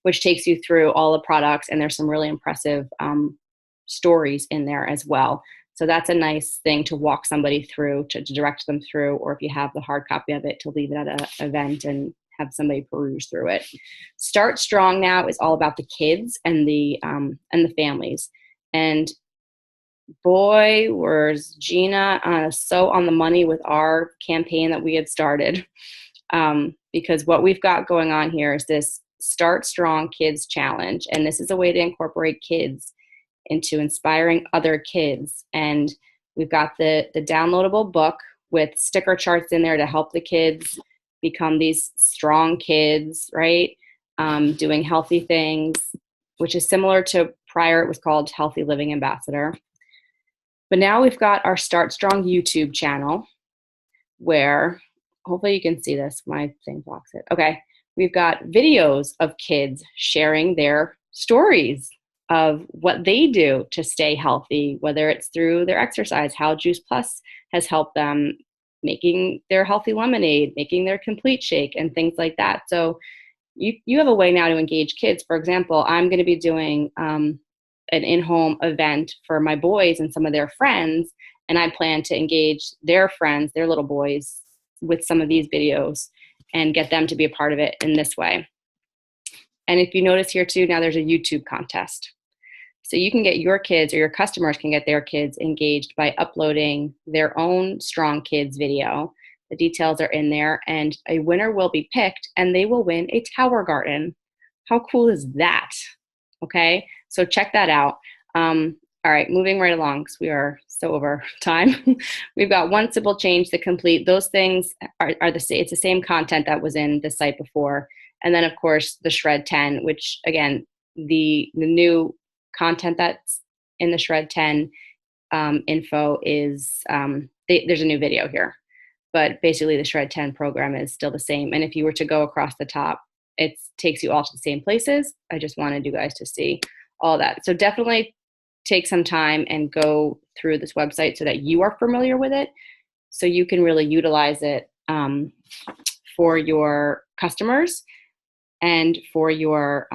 which takes you through all the products. And there's some really impressive stories in there as well. So that's a nice thing to walk somebody through, to direct them through, or if you have the hard copy of it, to leave it at an event and have somebody peruse through it. Start Strong now is all about the kids and the families. And boy, was Gina so on the money with our campaign that we had started. Because what we've got going on here is this Start Strong Kids Challenge. And this is a way to incorporate kids into inspiring other kids. And we've got the downloadable book with sticker charts in there to help the kids become these strong kids, right? Doing healthy things, which is similar to prior, it was called Healthy Living Ambassador. But now we've got our Start Strong YouTube channel where, hopefully you can see this, my thing blocks it. Okay, we've got videos of kids sharing their stories of what they do to stay healthy, whether it's through their exercise, how Juice Plus has helped them, making their healthy lemonade, making their complete shake, and things like that. So you have a way now to engage kids. For example, I'm going to be doing an in-home event for my boys and some of their friends, and I plan to engage their friends, their little boys, with some of these videos and get them to be a part of it in this way. And if you notice here too, now there's a YouTube contest. So you can get your kids, or your customers can get their kids engaged by uploading their own Strong Kids video. The details are in there, and a winner will be picked, and they will win a tower garden. How cool is that? Okay, so check that out. All right, moving right along because we are so over time. We've got one simple change to complete. Those things are the same. It's the same content that was in the site before. And then, of course, the Shred 10, which, again, the new content that's in the Shred 10 info is, there's a new video here. But basically, the Shred 10 program is still the same. And if you were to go across the top, it takes you all to the same places. I just wanted you guys to see all that. So definitely take some time and go through this website so that you are familiar with it, so you can really utilize it for your customers and for your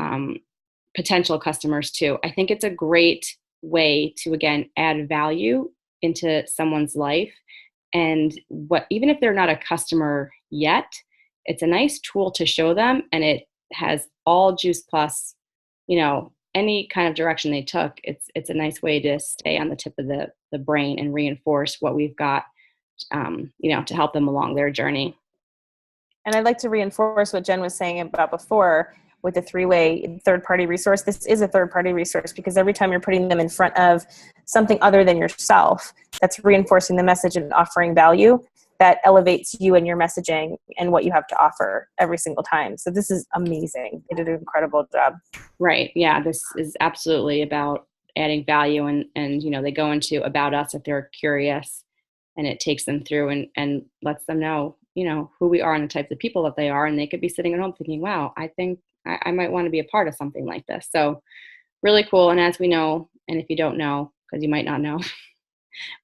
potential customers too. I think it's a great way to, again, add value into someone's life. And even if they're not a customer yet, it's a nice tool to show them, and it has all Juice Plus, any kind of direction they took, it's a nice way to stay on the tip of the brain and reinforce what we've got, to help them along their journey. And I'd like to reinforce what Jen was saying about before with the three-way third-party resource. This is a third-party resource because every time you're putting them in front of something other than yourself, that's reinforcing the message and offering value that elevates you and your messaging and what you have to offer every single time. So this is amazing. They did an incredible job. Right. Yeah. This is absolutely about adding value, and they go into About Us if they're curious, and it takes them through and lets them know, who we are and the types of people that they are. And they could be sitting at home thinking, wow, I think I might want to be a part of something like this. So really cool. And as we know, and if you don't know, because you might not know,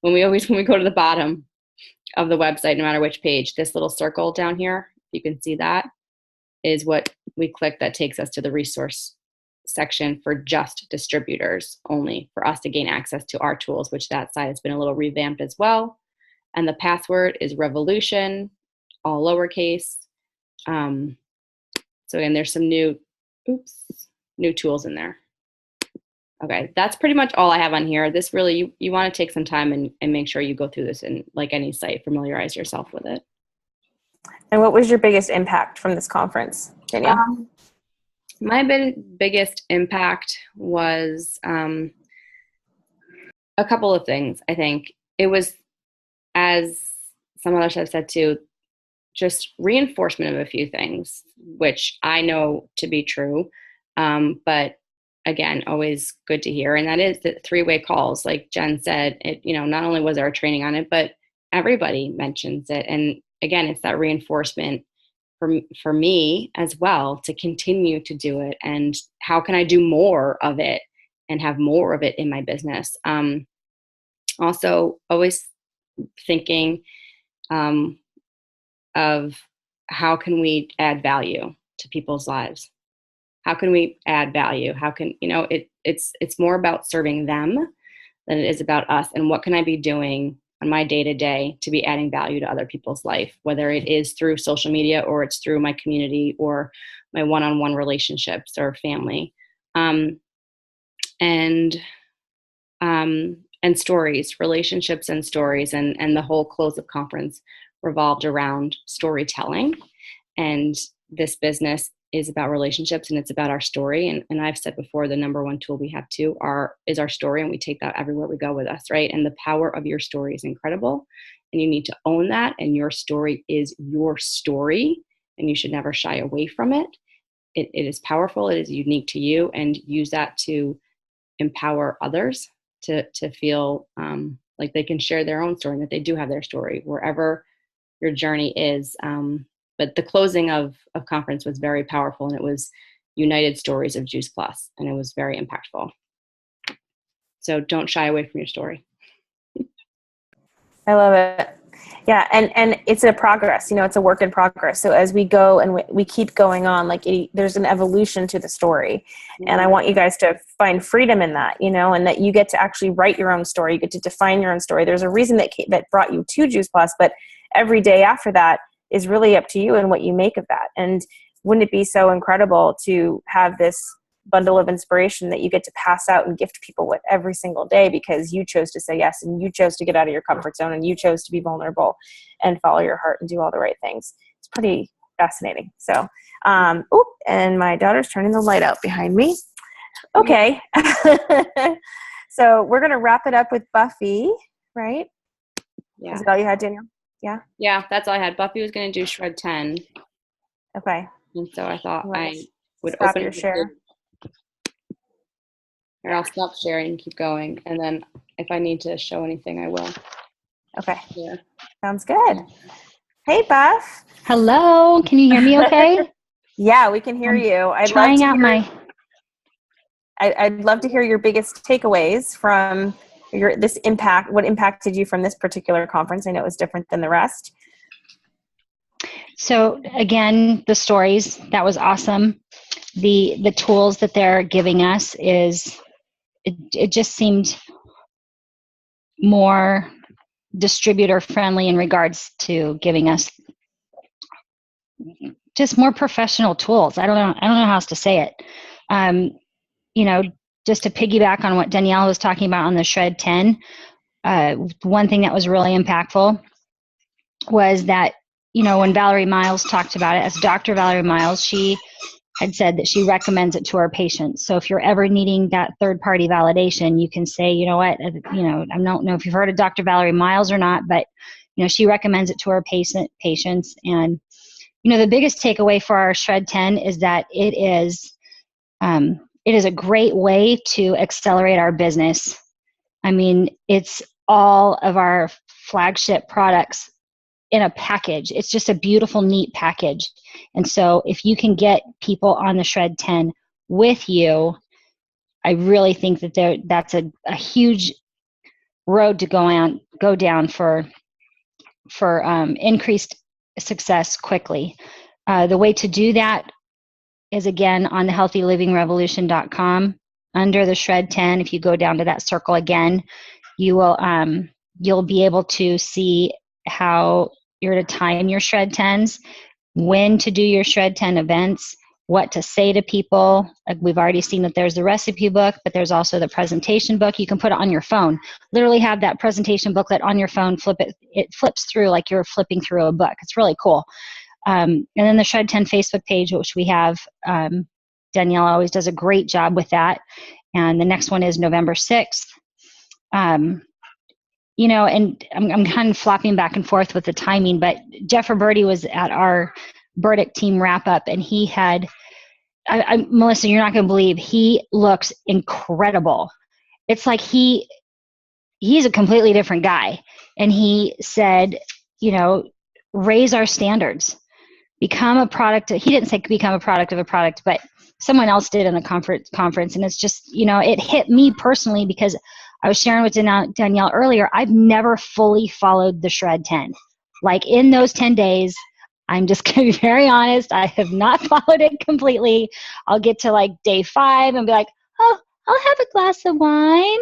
when we go to the bottom of the website, no matter which page, this little circle down here, you can see that is what we click that takes us to the resource section for just distributors only, for us to gain access to our tools, which that site has been a little revamped as well. And the password is Revolution, all lowercase. So again, there's some new tools in there. Okay, that's pretty much all I have on here. This really, you want to take some time and make sure you go through this, and like any site, familiarize yourself with it. And what was your biggest impact from this conference, Danielle? My biggest impact was a couple of things. I think it was, as some others have said too, just reinforcement of a few things, which I know to be true, but again, always good to hear. And that is the three-way calls. Like Jen said, it, not only was there a training on it, but everybody mentions it. And again, it's that reinforcement for me as well to continue to do it. And how can I do more of it and have more of it in my business? Also, always thinking of how can we add value to people's lives? How can we add value? How can, it's more about serving them than it is about us. And what can I be doing on my day-to-day to be adding value to other people's life, whether it is through social media or it's through my community or my one-on-one relationships or family. And stories, relationships and stories. And the whole close of conference revolved around storytelling. And this business is about relationships, and it's about our story. And I've said before, the number one tool we have too is our story, and we take that everywhere we go with us, right? And the power of your story is incredible, and you need to own that. And your story is your story, and you should never shy away from it. It is powerful. It is unique to you, and use that to empower others to feel like they can share their own story, and that they do have their story wherever your journey is. But the closing of conference was very powerful, and it was United Stories of Juice Plus, and it was very impactful. So don't shy away from your story. I love it. Yeah, and it's a progress. It's a work in progress. So as we go and we keep going on, there's an evolution to the story. Mm-hmm. And I want you guys to find freedom in that, and that you get to actually write your own story. You get to define your own story. There's a reason that brought you to Juice Plus, but every day after that is really up to you and what you make of that. And wouldn't it be so incredible to have this bundle of inspiration that you get to pass out and gift people with every single day because you chose to say yes, and you chose to get out of your comfort zone, and you chose to be vulnerable and follow your heart and do all the right things. It's pretty fascinating. So, and my daughter's turning the light out behind me. Okay. So we're going to wrap it up with Buffy, right? Yeah. Is that all you had, Danielle? Yeah? Yeah, that's all I had. Buffy was going to do Shred 10. Okay. And so I thought I would stop open your share. Or I'll stop sharing and keep going. And then if I need to show anything, I will. Okay. Yeah. Sounds good. Hey, Buff. Hello. Can you hear me okay? Yeah, we can hear you. I'd love to hear your biggest takeaways from this impact. What impacted you from this particular conference? I know it was different than the rest. So again, the stories, that was awesome. The tools that they're giving us it just seemed more distributor friendly in regards to giving us just more professional tools. I don't know how else to say it. just to piggyback on what Danielle was talking about on the Shred 10, one thing that was really impactful was that, when Valerie Miles talked about it, as Dr. Valerie Miles, she had said that she recommends it to her patients. So if you're ever needing that third-party validation, you can say, you know what, I don't know if you've heard of Dr. Valerie Miles or not, but, she recommends it to her patients. And, the biggest takeaway for our Shred 10 is that it is a great way to accelerate our business. I mean, it's all of our flagship products in a package. It's just a beautiful, neat package. And so if you can get people on the Shred 10 with you, I really think that that's a huge road to go down for increased success quickly. The way to do that is, again, on the healthylivingrevolution.com under the Shred 10. If you go down to that circle again, you'll be able to see how you're to time your Shred 10s, when to do your Shred 10 events, what to say to people. Like, we've already seen that there's the recipe book, but there's also the presentation book. You can put it on your phone. Literally have that presentation booklet on your phone, it flips through like you're flipping through a book. It's really cool. And then the Shred 10 Facebook page, which we have, Danielle always does a great job with that. And the next one is November 6th. And I'm kind of flopping back and forth with the timing, but Jeff Roberti was at our Burdick team wrap up, and he had, Melissa, you're not going to believe, he looks incredible. It's like he's a completely different guy. And he said, raise our standards, become a product. He didn't say become a product of a product, but someone else did in a conference. And it's just, it hit me personally because I was sharing with Danielle earlier, I've never fully followed the Shred 10. Like, in those 10 days, I'm just going to be very honest, I have not followed it completely. I'll get to like day 5 and be like, oh, I'll have a glass of wine.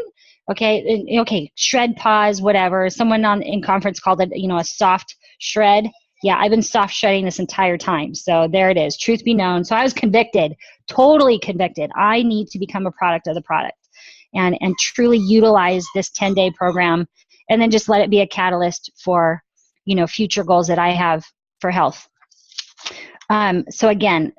Okay, shred pause, whatever. Someone in conference called it, a soft shred. Yeah, I've been soft shredding this entire time. So there it is, truth be known. So I was convicted, totally convicted. I need to become a product of the product and truly utilize this 10-day program, and then just let it be a catalyst for, future goals that I have for health. So again,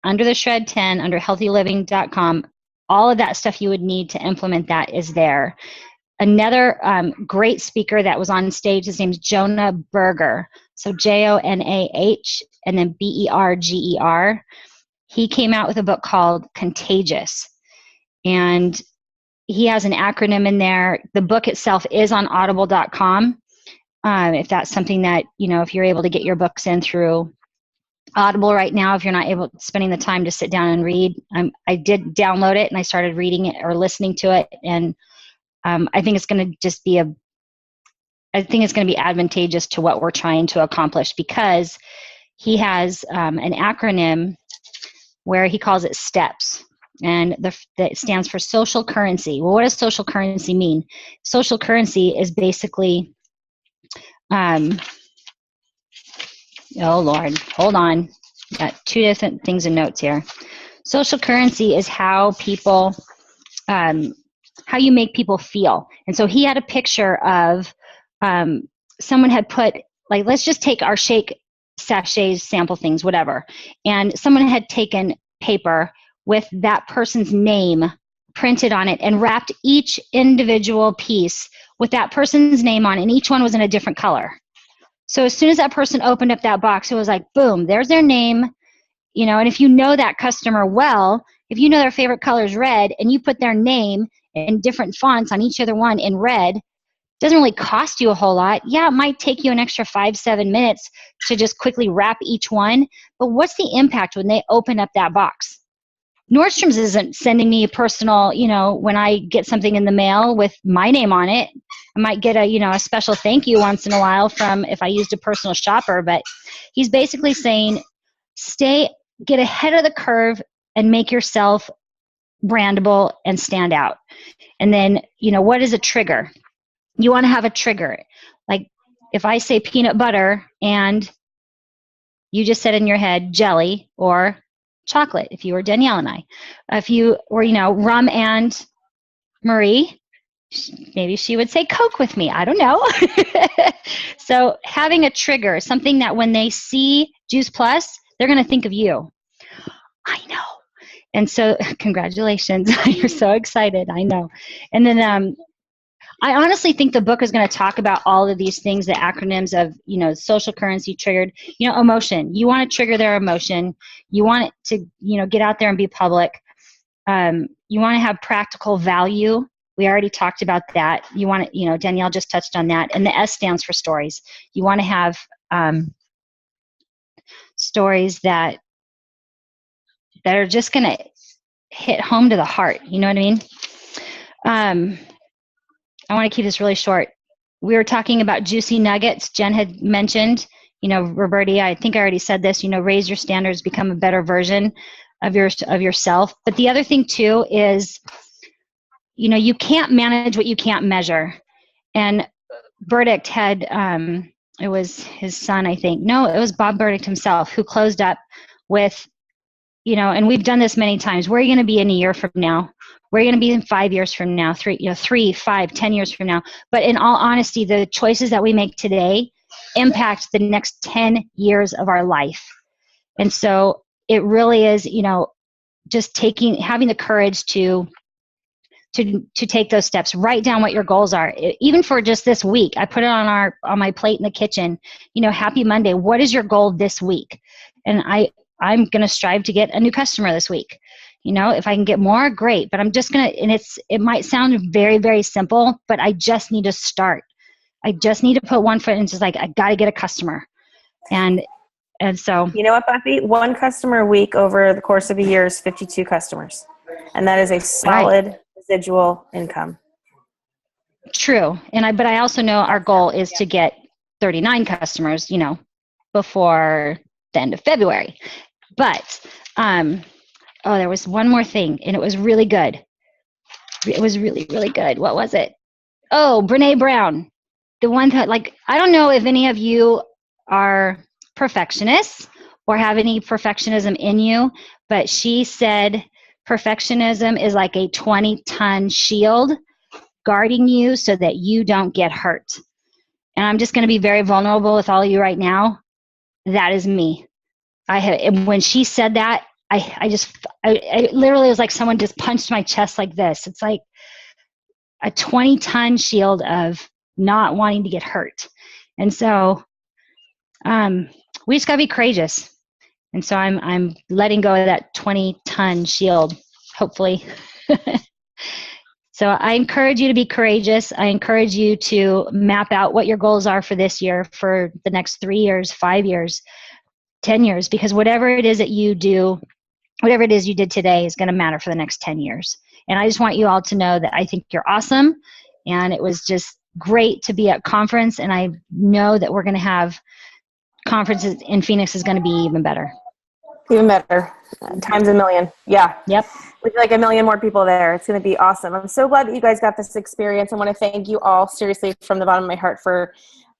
under the Shred 10, under healthyliving.com, all of that stuff you would need to implement that is there. Another great speaker that was on stage, his name's Jonah Berger. So Jonah and then Berger. He came out with a book called Contagious. And he has an acronym in there. The book itself is on audible.com. If that's something that, if you're able to get your books in through Audible right now, if you're not spending the time to sit down and read, I did download it and I started reading it or listening to it. And I think it's going to be advantageous to what we're trying to accomplish, because he has an acronym where he calls it STEPS. And that stands for social currency. Well, what does social currency mean? Social currency is basically, oh Lord, hold on. Got 2 different things in notes here. Social currency is how people, how you make people feel. And so he had a picture of someone had put, like, let's just take our shake sachets, sample things, whatever. And someone had taken paper with that person's name printed on it and wrapped each individual piece with that person's name on it, and each one was in a different color. So as soon as that person opened up that box, it was like, boom, there's their name, and if you know that customer well, if you know their favorite color is red and you put their name in different fonts on each other one in red, doesn't really cost you a whole lot. Yeah, it might take you an extra 5-7 minutes to just quickly wrap each one, but what's the impact when they open up that box? Nordstrom's isn't sending me a personal, when I get something in the mail with my name on it. I might get a special thank you once in a while from if I used a personal shopper, but he's basically saying, get ahead of the curve and make yourself brandable and stand out. And then, what is a trigger? You want to have a trigger. Like, if I say peanut butter and you just said in your head jelly or chocolate, if you were Danielle and I. If you were, Rum and Marie, maybe she would say Coke with me. I don't know. So having a trigger, something that when they see Juice Plus, they're going to think of you. I know. And so congratulations. You're so excited. I know. And then I honestly think the book is going to talk about all of these things, the acronyms of, social currency triggered, emotion. You want to trigger their emotion. You want it to, get out there and be public. You want to have practical value. We already talked about that. You want to, Danielle just touched on that. And the S stands for stories. You want to have stories that are just going to hit home to the heart. You know what I mean? I want to keep this really short. We were talking about juicy nuggets. Jen had mentioned, Roberti, I think I already said this, raise your standards, become a better version of yourself. But the other thing too is, you can't manage what you can't measure. And Burdick had, it was his son, I think. No, it was Bob Burdick himself who closed up with, and we've done this many times. Where are you going to be in a year from now? Where are you going to be in 5 years from now? 3, 5, 10 years from now? But in all honesty, the choices that we make today impact the next 10 years of our life. And so it really is, just having the courage to take those steps. Write down what your goals are. Even for just this week, I put it on my plate in the kitchen. Happy Monday. What is your goal this week? And I'm going to strive to get a new customer this week. If I can get more, great. But I'm just going to, and it might sound very, very simple, but I just need to start. I just need to put one foot in, just like, I got to get a customer. And so. You know what, Buffy? One customer a week over the course of a year is 52 customers. And that is a solid residual income. True. But I also know our goal is to get 39 customers, before the end of February. But, there was one more thing, and it was really good. It was really, really good. What was it? Oh, Brene Brown. The one that, I don't know if any of you are perfectionists or have any perfectionism in you, but she said perfectionism is like a 20-ton shield guarding you so that you don't get hurt. And I'm just going to be very vulnerable with all of you right now. That is me. When she said that, I literally was like someone just punched my chest like this. It's like a 20-ton shield of not wanting to get hurt. And so we just got to be courageous. And so I'm letting go of that 20-ton shield, hopefully. So I encourage you to be courageous. I encourage you to map out what your goals are for this year, for the next 3 years, 5 years, 10 years, because whatever it is that you do, whatever it is you did today is going to matter for the next 10 years. And I just want you all to know that I think you're awesome. And it was just great to be at conference. And I know that we're going to have conferences in Phoenix is going to be even better. Even better. Times a million. Yeah. Yep. With like a million more people there. It's going to be awesome. I'm so glad that you guys got this experience. I want to thank you all seriously from the bottom of my heart for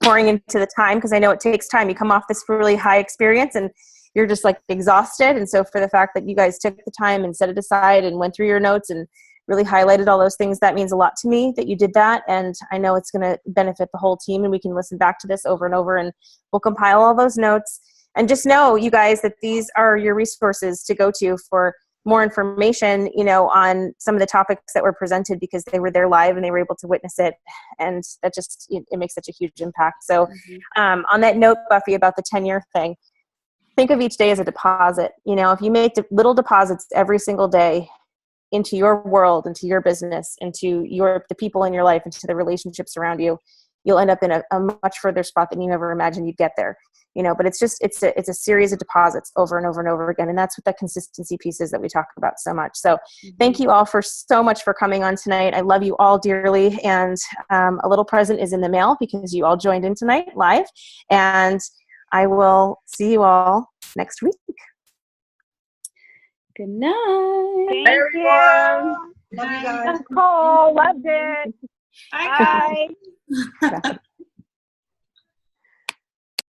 pouring into the time, because I know it takes time. You come off this really high experience and you're just like exhausted. And so for the fact that you guys took the time and set it aside and went through your notes and really highlighted all those things, that means a lot to me that you did that. And I know it's going to benefit the whole team, and we can listen back to this over and over, and we'll compile all those notes. And just know, you guys, that these are your resources to go to for more information, on some of the topics that were presented, because they were there live and they were able to witness it. And that just, it makes such a huge impact. So on that note, Buffy, about the 10-year thing, think of each day as a deposit. If you make little deposits every single day into your world, into your business, into the people in your life, into the relationships around you, you'll end up in a much further spot than you ever imagined you'd get there. But it's a series of deposits over and over and over again. And that's what that consistency piece is that we talk about so much. So thank you all so much for coming on tonight. I love you all dearly. And a little present is in the mail because you all joined in tonight live. And I will see you all next week. Good night. Thank you. Love you guys. That's cool. Loved it. Bye. Bye.